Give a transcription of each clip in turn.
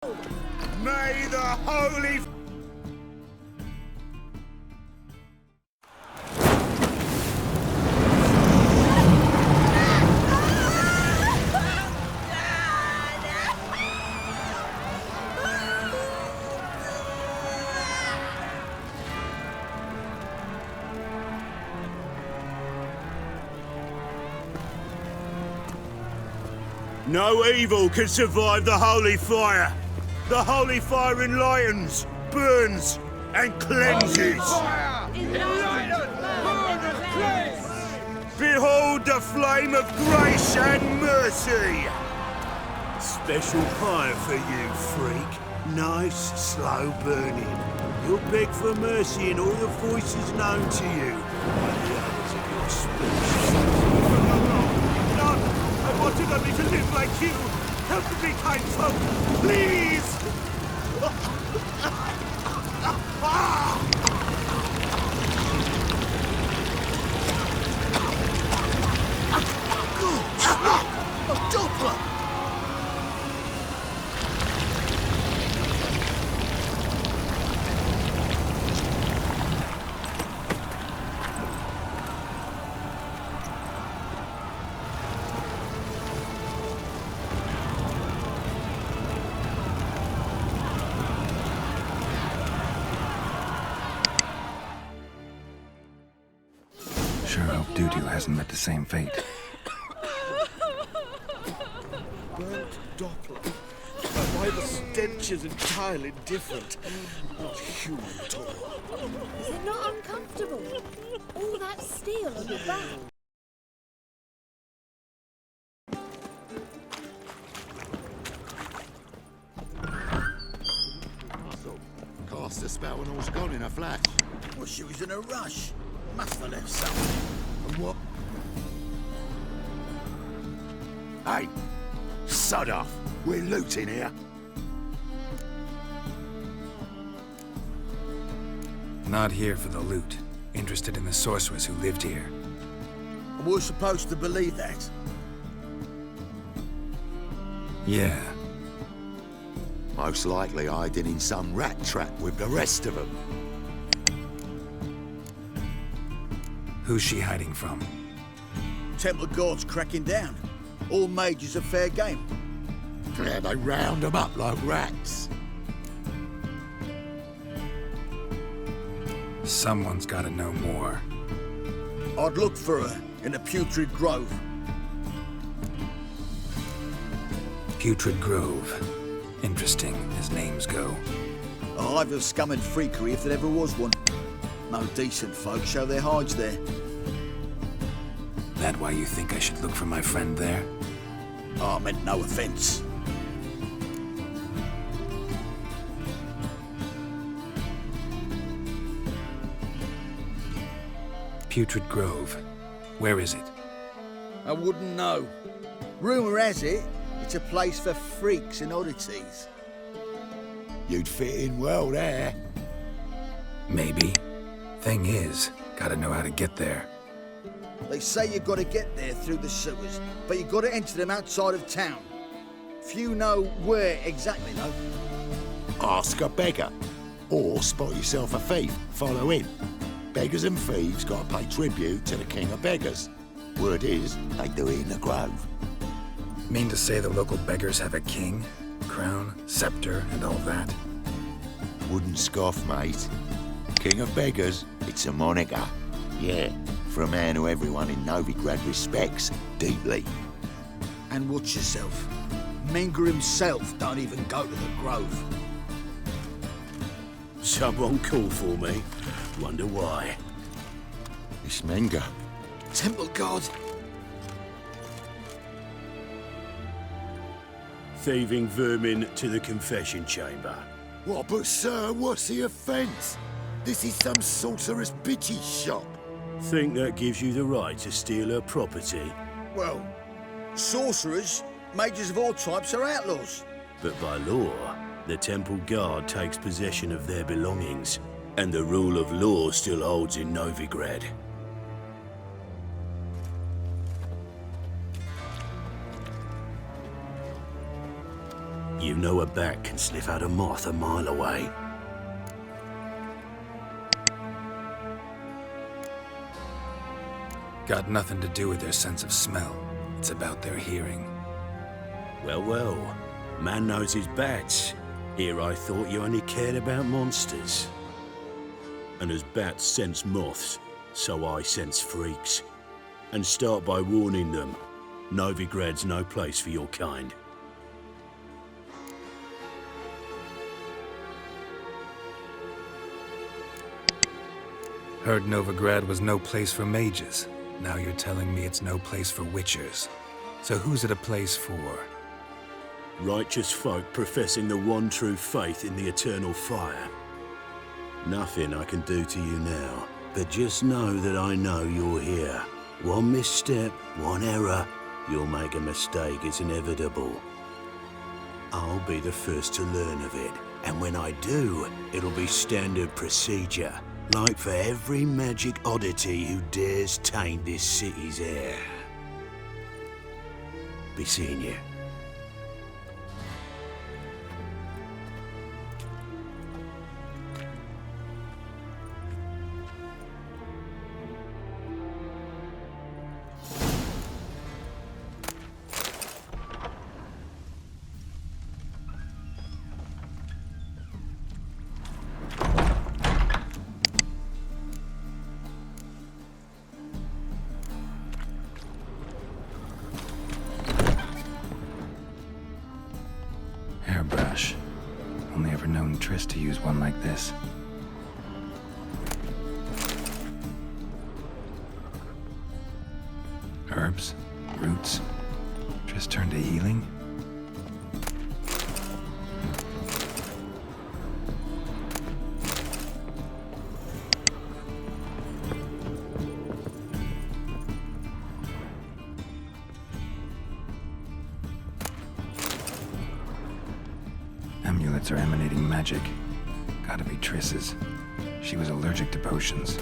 May the holy... No evil can survive the holy fire. The holy fire enlightens, burns, and cleanses. Behold the flame of grace and mercy. Special fire for you, freak. Nice, slow burning. You'll beg for mercy in all the voices known to you by the others of your species. No, I wanted only to live like you. Help me, kind folk, please! A Doppler! Sure hope Doo-Doo hasn't met the same fate. Burnt Doppler. Why the stench is entirely different. Not human at all. Is it not uncomfortable? All that steel on your back. Cast a spell and all's gone in a flash. Well, she was in a rush. Must have left something. And what? Hey, sod off. We're looting here. Not here for the loot. Interested in the sorceress who lived here. We're supposed to believe that. Yeah. Most likely hiding in some rat trap with the rest of them. Who's she hiding from? Temple guards cracking down. All mages are fair game. Yeah, they round them up like rats. Someone's gotta know more. I'd look for her in the Putrid Grove. Putrid Grove. Interesting, as names go. A hive of scum and freakery if there ever was one. No decent folk show their hides there. That why you think I should look for my friend there? I meant no offence. Putrid Grove. Where is it? I wouldn't know. Rumour has it, it's a place for freaks and oddities. You'd fit in well there. Maybe. Thing is, gotta know how to get there. They say you've got to get there through the sewers, but you've got to enter them outside of town. Few know where exactly, though. Ask a beggar. Or spot yourself a thief. Follow him. Beggars and thieves got to pay tribute to the king of beggars. Word is, they do it in the grove. Mean to say the local beggars have a king, crown, scepter, and all that? Wouldn't scoff, mate. King of beggars, it's a moniker. Yeah, for a man who everyone in Novigrado respects deeply. And watch yourself. Menger himself don't even go to the grove. Someone called for me. Wonder why. It's Menger. Temple guard. Thieving vermin to the confession chamber. What, but sir, what's the offence? This is some sorcerer's bitchy shop. Think that gives you the right to steal her property? Well, sorcerers, mages of all types are outlaws. But by law, the temple guard takes possession of their belongings, and the rule of law still holds in Novigrado. You know a bat can sniff out a moth a mile away. Got nothing to do with their sense of smell. It's about their hearing. Well, well. Man knows his bats. Here I thought you only cared about monsters. And as bats sense moths, so I sense freaks. And start by warning them. Novigrad's no place for your kind. Heard Novigrad was no place for mages. Now you're telling me it's no place for witchers. So who's it a place for? Righteous folk professing the one true faith in the eternal fire. Nothing I can do to you now, but just know that I know you're here. One misstep, one error, you'll make a mistake, it's inevitable. I'll be the first to learn of it, and when I do, it'll be standard procedure. Like for every magic oddity who dares taint this city's air. Be seeing you. Hairbrush. Only ever known Triss to use one like this. Herbs, roots. Triss turned to healing. Amulets are emanating magic. Gotta be Triss's. She was allergic to potions.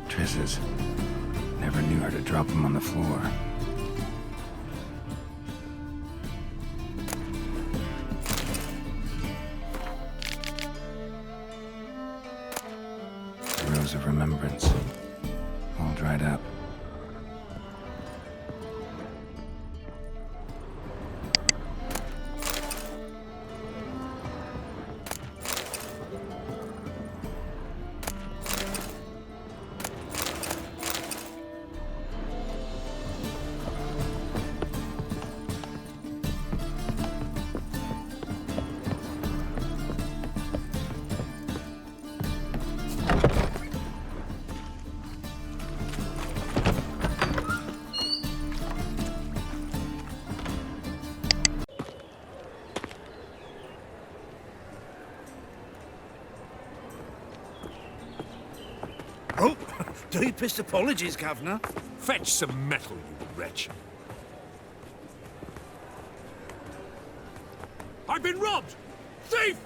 Triss's. Never knew her to drop them on the floor. The Rose of Remembrance. All dried up. Oh, deepest apologies, Governor. Fetch some metal, you wretch. I've been robbed! Thief!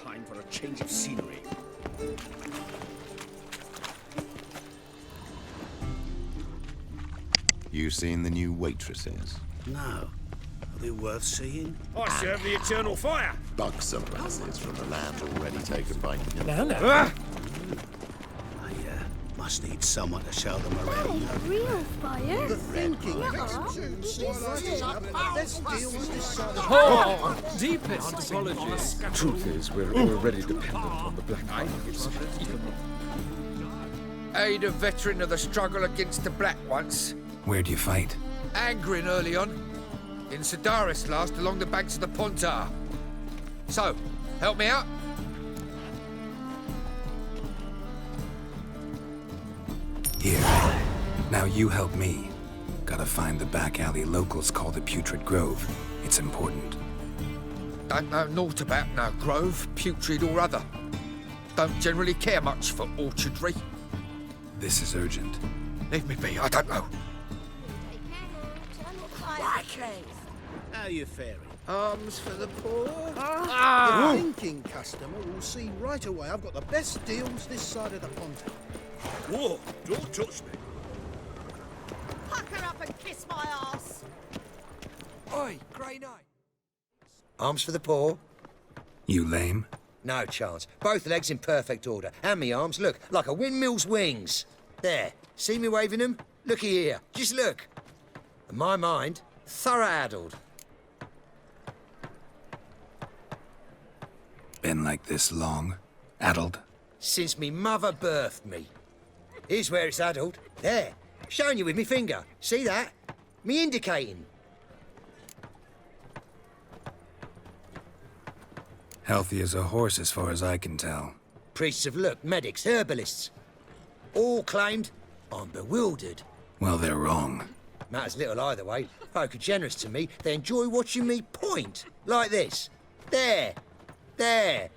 Time for a change of scenery. You seen the new waitresses? No. Are they worth seeing? I serve the eternal fire! Buxom lasses from the land already taken by... Ah! I must need someone to show them around. Hey, real fire. Deepest apologies. Truth is, we're already dependent on the Black Markets. Aid a veteran of the struggle against the Black once. Where'd you fight? Angering early on. In Sedaris last, along the banks of the Pontar. So, help me out? Here. Now you help me. Gotta find the back alley locals call the Putrid Grove. It's important. Don't know naught about no grove, putrid or other. Don't generally care much for orchardry. This is urgent. Leave me be, I don't know. How you faring? Arms for the poor? Your thinking customer will see right away I've got the best deals this side of the pond. Whoa, don't touch me. Pucker up and kiss my ass. Oi, grey knight. Arms for the poor? You lame? No chance. Both legs in perfect order. And me arms, look, like a windmill's wings. There. See me waving them? Looky here. Just look. And my mind, thorough addled. Been like this long? Addled? Since me mother birthed me. Here's where it's addled. There. Showing you with me finger. See that? Me indicating. Healthy as a horse as far as I can tell. Priests of look, medics, herbalists. All claimed I'm bewildered. Well, they're wrong. Matters little either way. Folk are generous to me. They enjoy watching me point. Like this. There. There.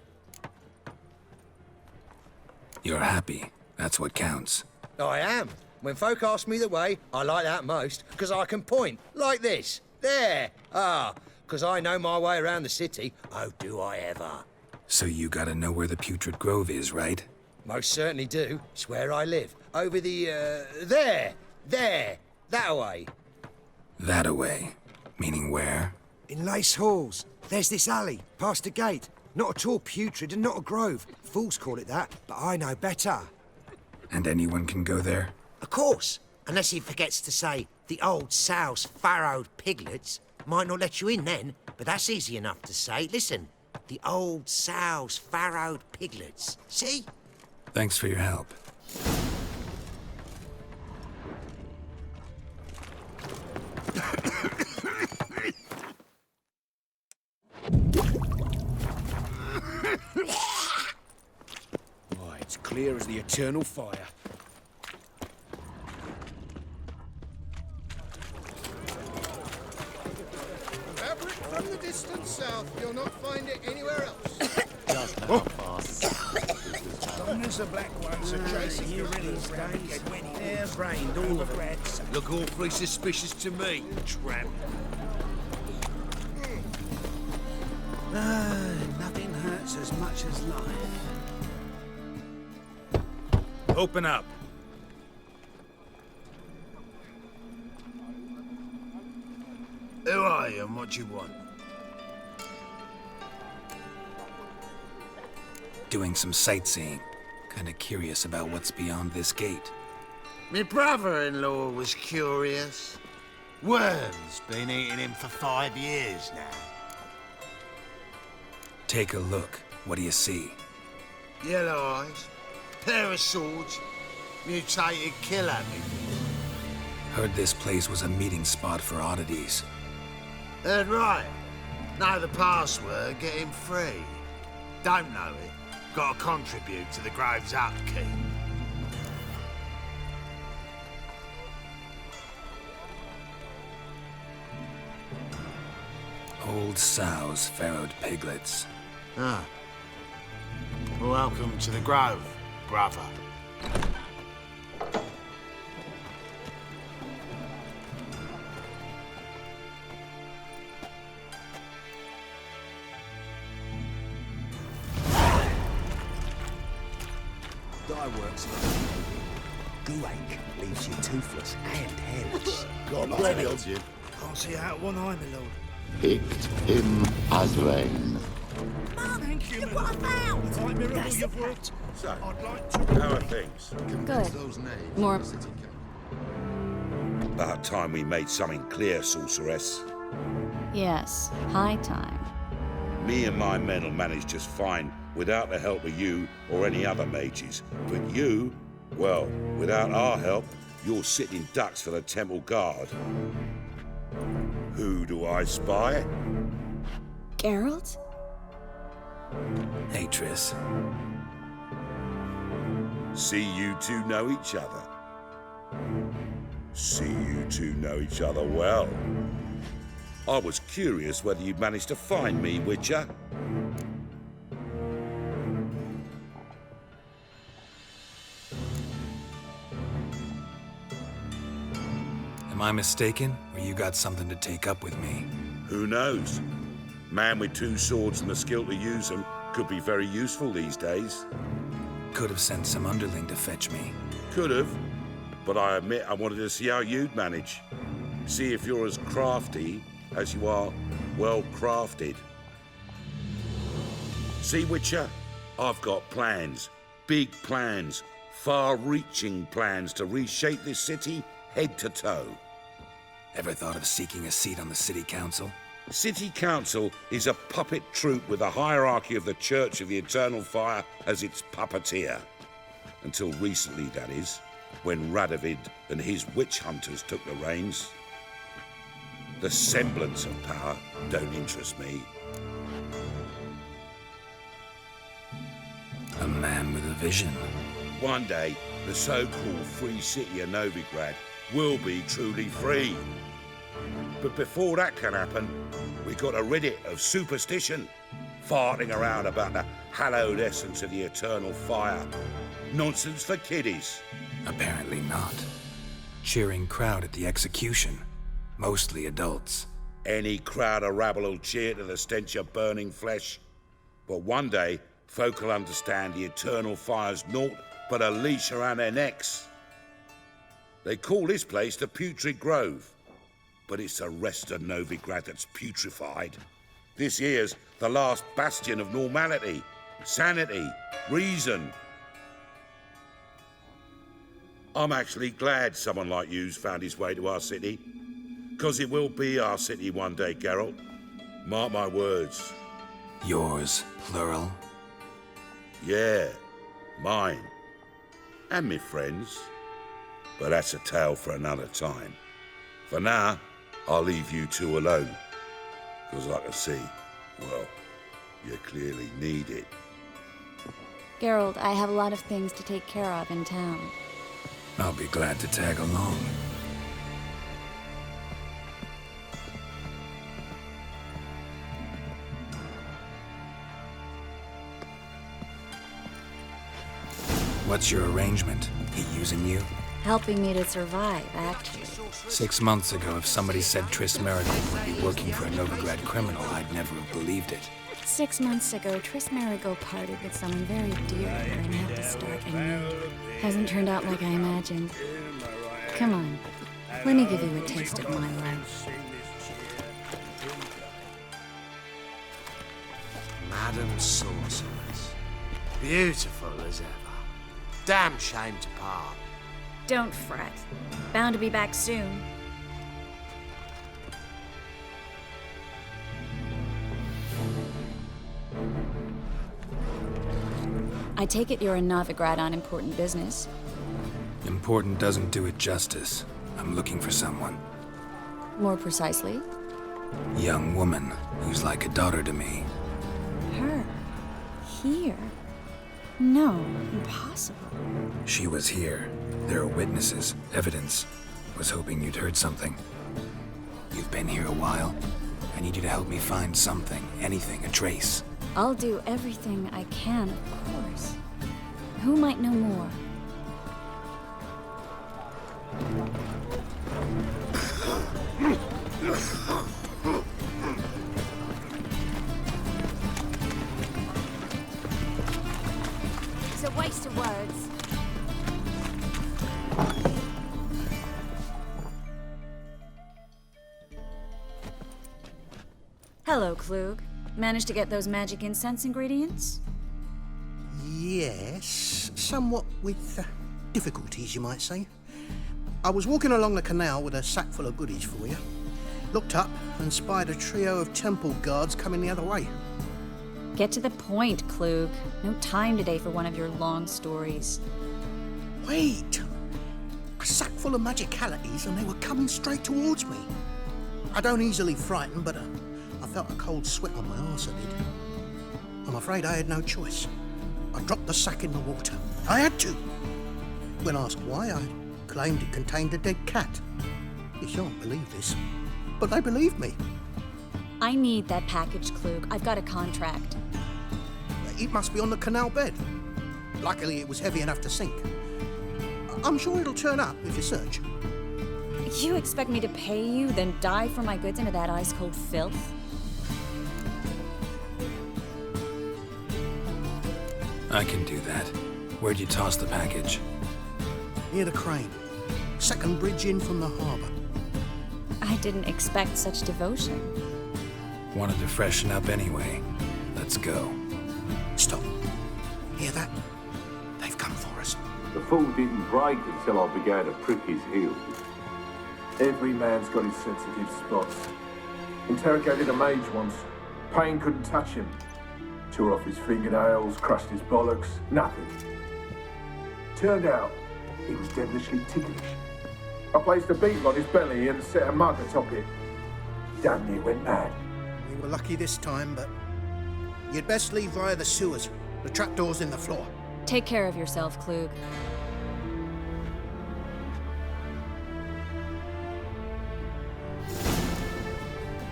You're happy. That's what counts. I am. When folk ask me the way, I like that most, because I can point. Like this. There. Because I know my way around the city. Oh, do I ever. So you gotta know where the Putrid Grove is, right? Most certainly do. It's where I live. Over the, there. There. That way. That-a-way. Meaning where? In Lace Halls. There's this alley, past the gate. Not at all putrid and not a grove. Fools call it that, but I know better. And anyone can go there? Of course. Unless he forgets to say, the old sow's farrowed piglets. Might not let you in then, but that's easy enough to say. Listen, the old sow's farrowed piglets. See? Thanks for your help. Why, it's clear as the eternal fire. Fabric from the distant south. You'll not find it anywhere else. Just how fast. Long as the black ones are chasing you really Hair's rained all of it. Look awfully suspicious to me, tramp. Nothing hurts as much as life. Open up. Who are you and what do you want? Doing some sightseeing. Kinda curious about what's beyond this gate. My brother-in-law was curious. Worms been eating him for 5 years now. Take a look. What do you see? Yellow eyes, pair of swords, mutated killer. Heard this place was a meeting spot for oddities. Heard right. Know the password, get him free. Don't know it. Got to contribute to the Grove's upkeep. Old sows, farrowed piglets. Ah. Welcome to the Grove, brother. Dye works. Goo-ache leaves you toothless and hairless. God bless you. Can't see out one eye, my lord. Picked him as rain. Thank you, look what I found. Right, miracle That's you've the worked. So, I'd like to... how are things? Good. More. About time we made something clear, sorceress. Yes, high time. Me and my men will manage just fine without the help of you or any other mages. But you, well, without our help, you're sitting ducks for the temple guard. Who do I spy? Geralt? Hey, Triss. See you two know each other. See you two know each other well. I was curious whether you'd managed to find me, Witcher. I mistaken, or you got something to take up with me? Who knows? Man with 2 swords and the skill to use them could be very useful these days. Could have sent some underling to fetch me. Could have, but I admit I wanted to see how you'd manage. See if you're as crafty as you are well crafted. See, Witcher? I've got plans. Big plans. Far-reaching plans to reshape this city head to toe. Ever thought of seeking a seat on the city council? City Council is a puppet troupe with a hierarchy of the Church of the Eternal Fire as its puppeteer. Until recently, that is, when Radovid and his witch hunters took the reins. The semblance of power don't interest me. A man with a vision. One day, the so-called free city of Novigrad will be truly free. But before that can happen, we got to rid it of superstition, farting around about the hallowed essence of the eternal fire. Nonsense for kiddies. Apparently not. Cheering crowd at the execution. Mostly adults. Any crowd of rabble will cheer to the stench of burning flesh. But one day, folk will understand the eternal fire's naught but a leash around their necks. They call this place the Putrid Grove, but it's the rest of Novigrad that's putrefied. This here's the last bastion of normality, sanity, reason. I'm actually glad someone like you's found his way to our city, because it will be our city one day, Geralt. Mark my words. Yours, plural? Yeah, mine. And me friends. But that's a tale for another time. For now, I'll leave you two alone. Because I can see, well, you clearly need it. Geralt, I have a lot of things to take care of in town. I'll be glad to tag along. What's your arrangement? He using you? Helping me to survive, actually. 6 months ago, if somebody said Triss Merigold would be working for a Novigrad criminal, I'd never have believed it. 6 months ago, Triss Merigold parted with someone very dear to her and had to start anew. Hasn't turned out like I imagined. Come on, let me give you a taste of my life. Madam Sorceress. Beautiful as ever. Damn shame to part. Don't fret. Bound to be back soon. I take it you're in Novigrad on important business. Important doesn't do it justice. I'm looking for someone. More precisely? Young woman who's like a daughter to me. Her? Here? No, impossible. She was here. There are witnesses, evidence. Was hoping you'd heard something. You've been here a while. I need you to help me find something, anything, a trace. I'll do everything I can, of course. Who might know more? It's a waste of words. Hello, Klug. Managed to get those magic incense ingredients? Yes, somewhat with difficulties, you might say. I was walking along the canal with a sack full of goodies for you. Looked up and spied a trio of temple guards coming the other way. Get to the point, Klug. No time today for one of your long stories. Wait! A sack full of magicalities and they were coming straight towards me. I don't easily frighten, but I felt a cold sweat on my arse, I did. I'm afraid I had no choice. I dropped the sack in the water. I had to. When asked why, I claimed it contained a dead cat. You shan't believe this, but they believed me. I need that package, Klug. I've got a contract. It must be on the canal bed. Luckily, it was heavy enough to sink. I'm sure it'll turn up if you search. You expect me to pay you, then dive for my goods into that ice-cold filth? I can do that. Where'd you toss the package? Near the crane. Second bridge in from the harbour. I didn't expect such devotion. Wanted to freshen up anyway. Let's go. Stop. Hear that? They've come for us. The fool didn't break until I began to prick his heels. Every man's got his sensitive spots. Interrogated a mage once. Pain couldn't touch him. Tore off his fingernails, crushed his bollocks, nothing. Turned out, he was devilishly ticklish. I placed a beetle on his belly and set a mug atop it. Damn near went mad. We were lucky this time, but you'd best leave via the sewers. The trapdoor's in the floor. Take care of yourself, Klug.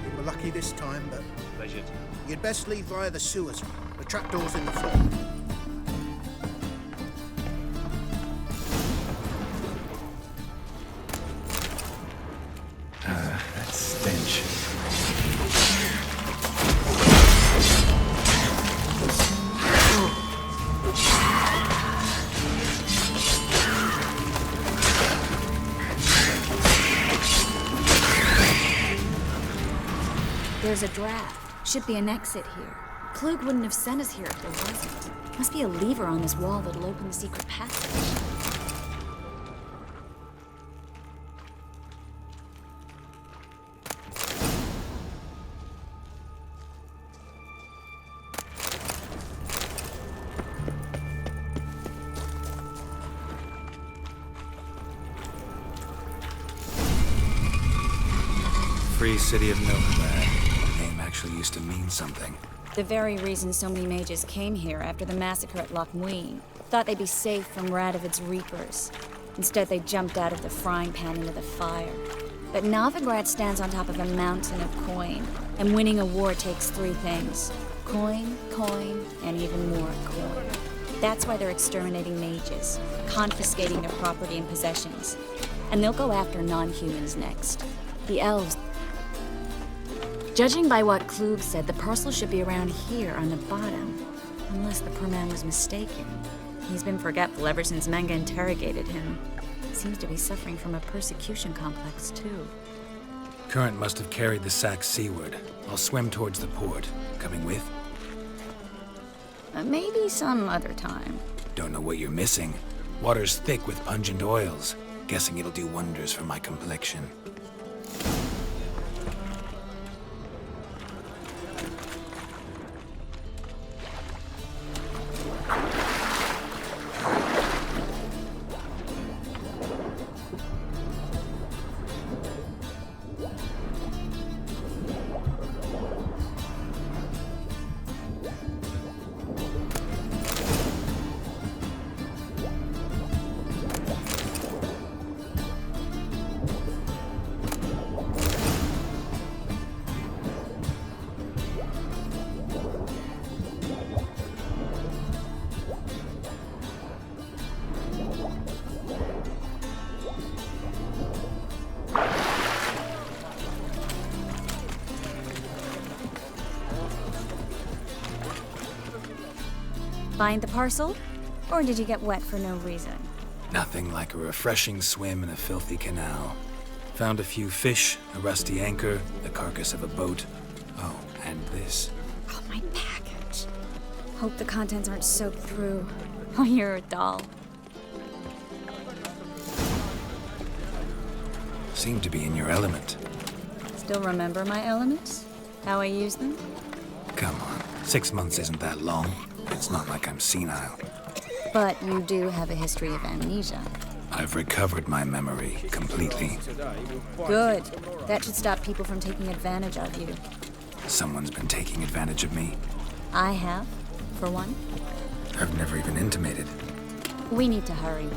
We were lucky this time, but you'd best leave via the sewers. The trapdoor's in the floor. That stench. There's a draft. Should be an exit here. Klug wouldn't have sent us here if there wasn't. Must be a lever on this wall that'll open the secret passage. Free city of Novigrado. The name actually used to mean something. The very reason so many mages came here after the massacre at Loch Muin. Thought they'd be safe from Radovid's reapers. Instead, they jumped out of the frying pan into the fire. But Novigrad stands on top of a mountain of coin, and winning a war takes three things. Coin, coin, and even more coin. That's why they're exterminating mages, confiscating their property and possessions. And they'll go after non-humans next. The elves. Judging by what Klug said, the parcel should be around here on the bottom. Unless the poor man was mistaken. He's been forgetful ever since Manga interrogated him. Seems to be suffering from a persecution complex, too. Current must have carried the sack seaward. I'll swim towards the port. Coming with? Maybe some other time. Don't know what you're missing. Water's thick with pungent oils. Guessing it'll do wonders for my complexion. Find the parcel? Or did you get wet for no reason? Nothing like a refreshing swim in a filthy canal. Found a few fish, a rusty anchor, the carcass of a boat. Oh, and this. Oh, my package. Hope the contents aren't soaked through. Oh, you're a doll. Seem to be in your element. Still remember my elements? How I use them? Come on, 6 months isn't that long. It's not like I'm senile. But you do have a history of amnesia. I've recovered my memory completely. Good. That should stop people from taking advantage of you. Someone's been taking advantage of me. I have, for one. I've never even intimated. We need to hurry.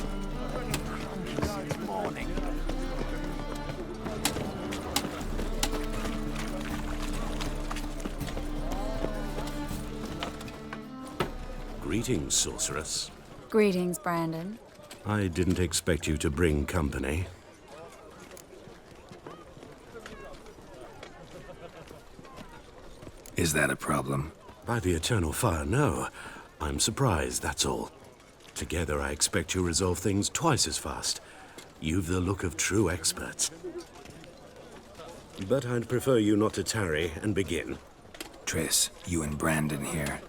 Greetings, sorceress. Greetings, Brandon. I didn't expect you to bring company. Is that a problem? By the eternal fire, no. I'm surprised, that's all. Together, I expect you'll resolve things twice as fast. You've the look of true experts. But I'd prefer you not to tarry and begin. Triss, you and Brandon here.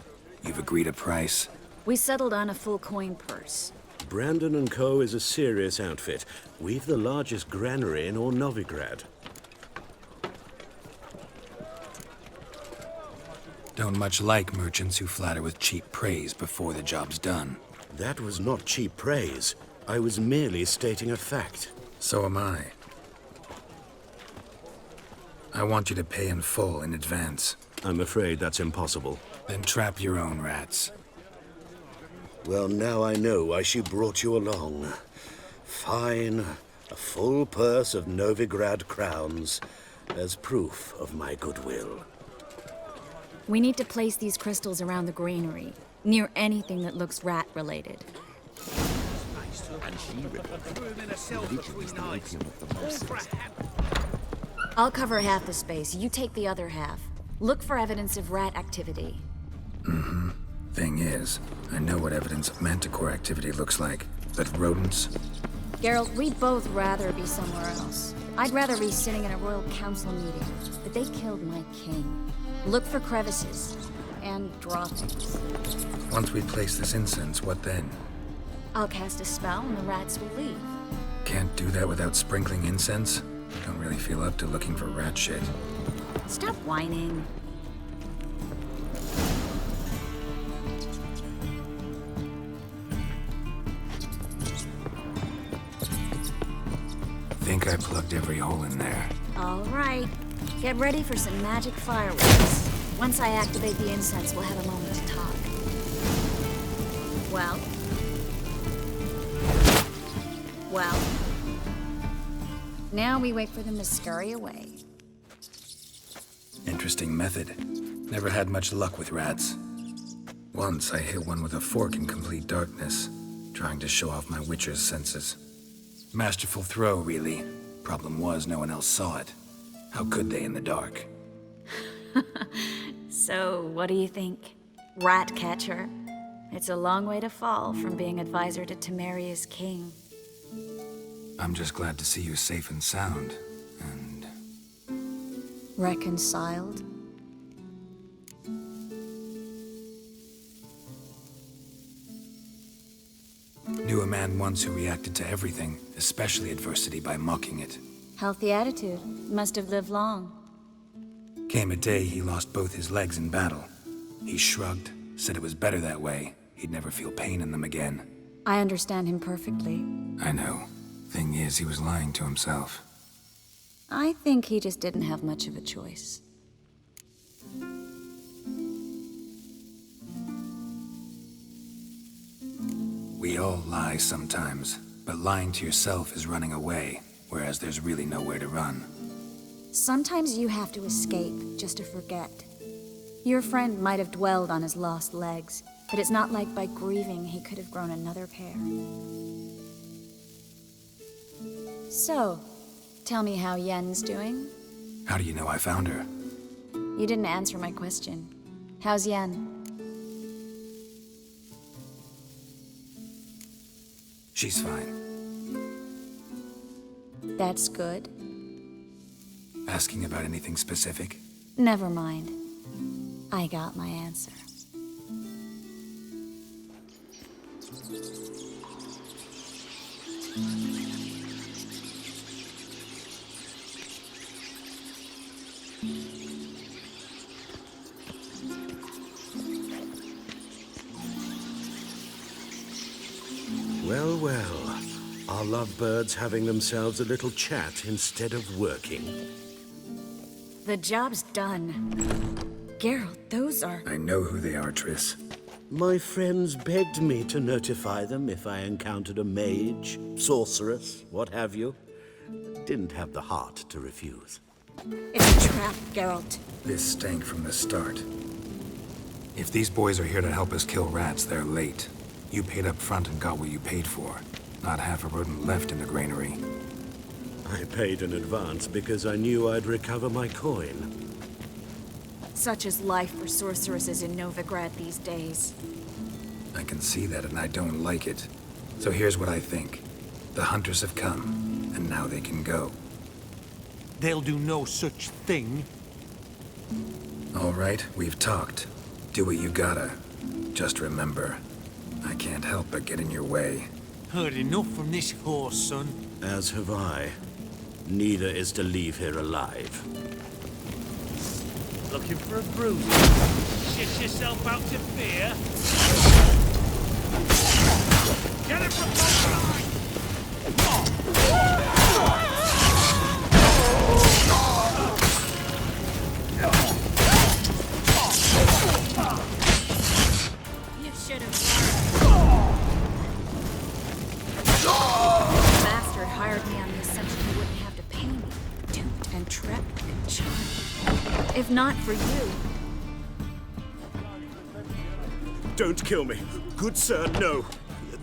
You've agreed a price? We settled on a full coin purse. Brandon & Co. is a serious outfit. We've the largest granary in all Novigrad. Don't much like merchants who flatter with cheap praise before the job's done. That was not cheap praise. I was merely stating a fact. So am I. I want you to pay in full in advance. I'm afraid that's impossible. Then trap your own rats. Well, now I know why she brought you along. Fine. A full purse of Novigrad crowns as proof of my goodwill. We need to place these crystals around the granary, near anything that looks rat-related. I'll cover half the space, you take the other half. Look for evidence of rat activity. Mm-hmm. Thing is, I know what evidence of manticore activity looks like, but rodents? Geralt, we'd both rather be somewhere else. I'd rather be sitting in a royal council meeting, but they killed my king. Look for crevices, and draw things. Once we place this incense, what then? I'll cast a spell and the rats will leave. Can't do that without sprinkling incense? Don't really feel up to looking for rat shit. Stop whining. Think I plugged every hole in there. All right. Get ready for some magic fireworks. Once I activate the incense, we'll have a moment to talk. Well? Well? Now we wait for them to scurry away. Interesting method. Never had much luck with rats. Once I hit one with a fork in complete darkness, trying to show off my witcher's senses. Masterful throw, really. Problem was, no one else saw it. How could they in the dark? So, what do you think? Rat catcher? It's a long way to fall from being advisor to Temeria's king. I'm just glad to see you safe and sound, and... Reconciled? Knew a man once who reacted to everything, especially adversity, by mocking it. Healthy attitude. Must have lived long. Came a day he lost both his legs in battle. He shrugged, said it was better that way. He'd never feel pain in them again. I understand him perfectly. I know. Thing is, he was lying to himself. I think he just didn't have much of a choice. We all lie sometimes, but lying to yourself is running away, whereas there's really nowhere to run. Sometimes you have to escape just to forget. Your friend might have dwelled on his lost legs, but it's not like by grieving he could have grown another pair. So, tell me how Yen's doing? How do you know I found her? You didn't answer my question. How's Yen? She's fine. That's good. Asking about anything specific? Never mind. I got my answer. Well, well. Our lovebirds having themselves a little chat instead of working. The job's done. Geralt, those are... I know who they are, Triss. My friends begged me to notify them if I encountered a mage, sorceress, what have you. Didn't have the heart to refuse. It's a trap, Geralt. This stank from the start. If these boys are here to help us kill rats, they're late. You paid up front and got what you paid for. Not half a rodent left in the granary. I paid in advance because I knew I'd recover my coin. Such is life for sorceresses in Novigrad these days. I can see that, and I don't like it. So here's what I think. The hunters have come, and now they can go. They'll do no such thing. All right, we've talked. Do what you gotta. Just remember, I can't help but get in your way. Heard enough from this horse, son. As have I. Neither is to leave here alive. Looking for a bruise? Shit yourself out to fear? Get it from behind! You should have. The bastard hired me on the assumption he wouldn't have to pay me. Duped and trapped and charmed. If not for you. Don't kill me. Good sir, no.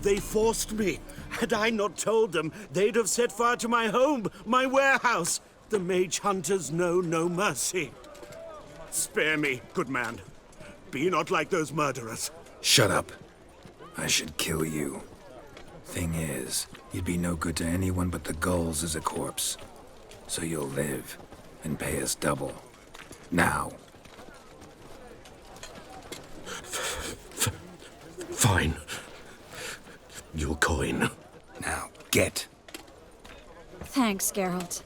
They forced me. Had I not told them, they'd have set fire to my home, my warehouse. The mage hunters know no mercy. Spare me, good man. Be not like those murderers. Shut up. I should kill you. Thing is, you'd be no good to anyone but the gulls as a corpse. So you'll live and pay us double. Now. Fine. Your coin. Now, get. Thanks, Geralt.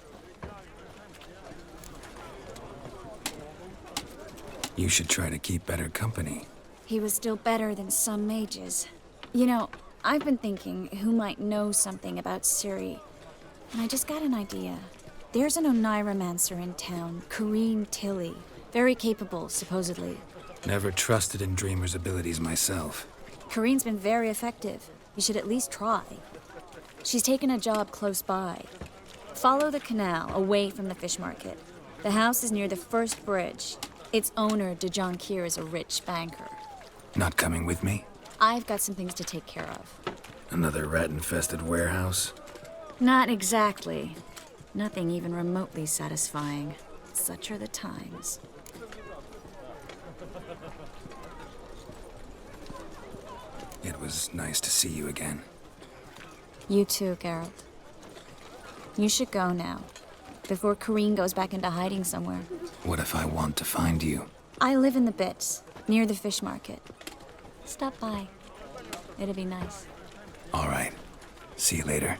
You should try to keep better company. He was still better than some mages. You know, I've been thinking who might know something about Ciri. And I just got an idea. There's an oneiromancer in town, Kareem Tilly. Very capable, supposedly. Never trusted in Dreamer's abilities myself. Kareem's been very effective. You should at least try. She's taken a job close by. Follow the canal, away from the fish market. The house is near the first bridge. Its owner, Dejon Kier, is a rich banker. Not coming with me? I've got some things to take care of. Another rat-infested warehouse? Not exactly. Nothing even remotely satisfying. Such are the times. It was nice to see you again. You too, Geralt. You should go now, before Kareem goes back into hiding somewhere. What if I want to find you? I live in the Bits, near the fish market. Stop by. It'd be nice. All right. See you later.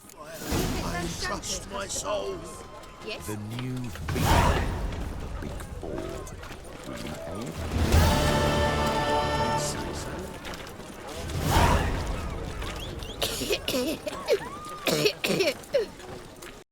I trust my soul. Yes? The new big man, the big ball. Will you pay?